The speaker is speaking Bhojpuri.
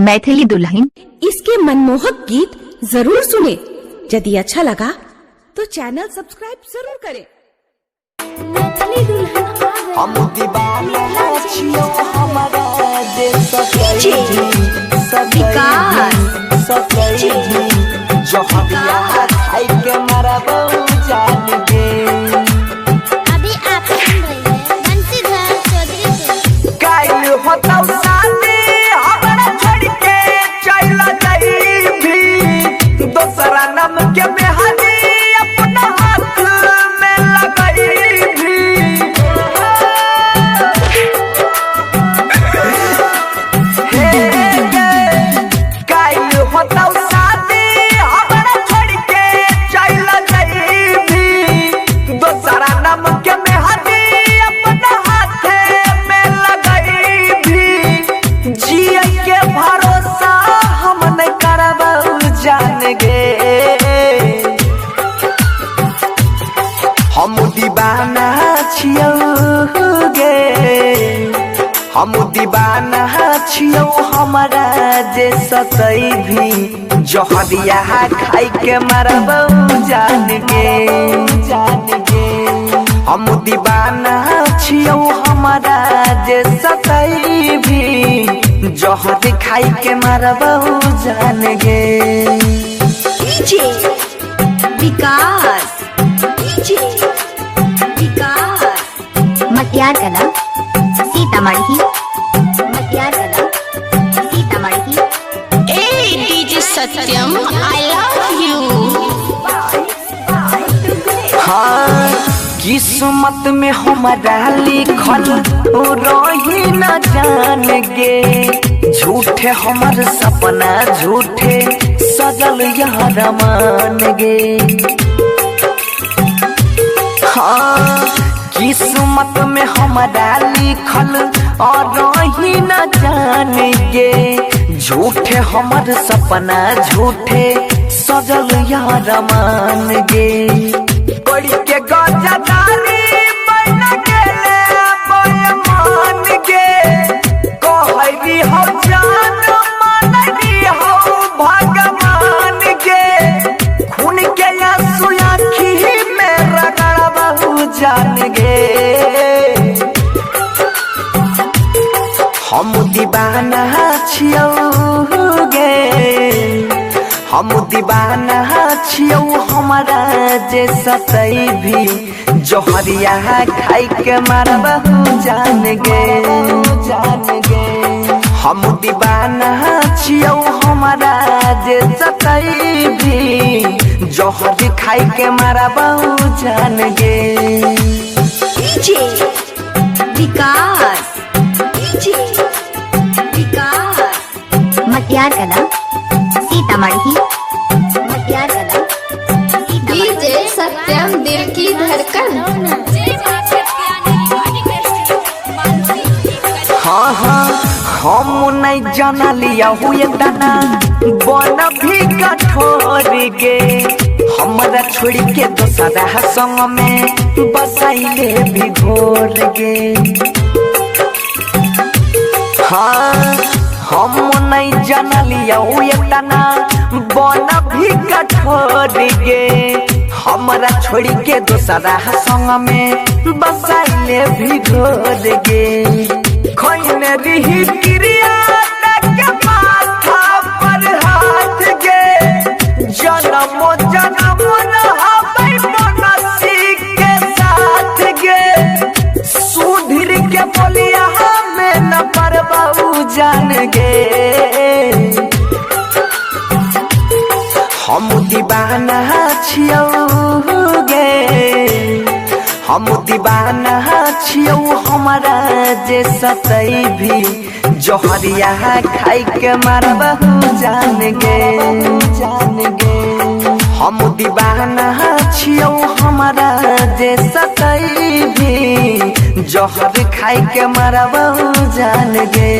मैथिली दुल्हन। इसके मनमोहक गीत जरूर सुने। यदि अच्छा लगा तो चैनल सब्सक्राइब जरूर करें। मैथिली दुल्हन हम दीवाना छियो हमारा देश जो हदिया खाई के मारा बहु जान गे। अभी आप सुन रहे हैं बंसीधर चौधरी से। कायल होता शादी हमरा छोड़ के चला जाई भी दूसरा नाम के मेहंदी अपना हाथ में लगाई भी। कायल होता शादी हमरा छोड़ के चला जाई भी दूसरा नाम के मेहंदी अपना हाथ में लगाई भी। जिए के भरोसा हम नहीं करबौ जान गे। हम दीवाना छियौ गे, हम दीवाना छियौ हमारा जे सतई भी जहरिया खाई के मरबौ जान गे। जान गे हम दीवाना छियौ हमारा जे सतई भी जहर खाई के मरबौ जान गे। डीजे विकास, डीजे विकास, मटियार कला सीतामढ़ी, मटियार कला सीतामढ़ी। ए DJ Satyam I love you. हाँ किस्मत में हमारा लिखल रही न जान गे। झूठे हमर सपना झूठे सजल यार मान गे। हाँ किस्मत में हमारा लिखल रही न जान गे। झूठे हमर सपना झूठे सजल यार मान गे। बड़ी के गजदारी बन गेले बेईमान गे। कहरी हो जान मानरी हो भगवान गे। खून के आंसू आँखी में रगड़बहु जान गे। हम दीवाना छियौ गे, हम दीवाना छियौ हमारा जे सतई भी जहरिया खाई के मरबहु जान गे। जान गे हम दीवाना छियौ हमारा जे सतई भी जहर खाई के मरबहु जान गे। डीजे विकास, डीजे विकास, मटियार कला सीतामढ़ी, मटियार कला डीजे सत्यम दिल की धड़कन। हाँ हाँ हम नहीं जाना लिया हुए तना बन भी कठोर गे। हमारा छोड़ के दोसरा संग में बसाइले भी घोर गे। हाँ हम नहीं जाना लिया हुए तना बन भी कठोर गे। हमारा छोड़ के दोसरा संग में बसाइले भी घोर गे। खोइने रही क्रिया के माथा पर हाथ गे। जन्म जन्म रहबै मनसी के साथ गे। सुधीर के बोलिया हमें न परबहु जान गे। हम दीवाना छियौ गे, हम दीवाना छियौ हमारा जे सतई भी जहरिया खाई के मरबहु जान गे। जान गे हम दीवाना छियौ हमारा जे सतई भी जहर खाई के मरबहु जान गे।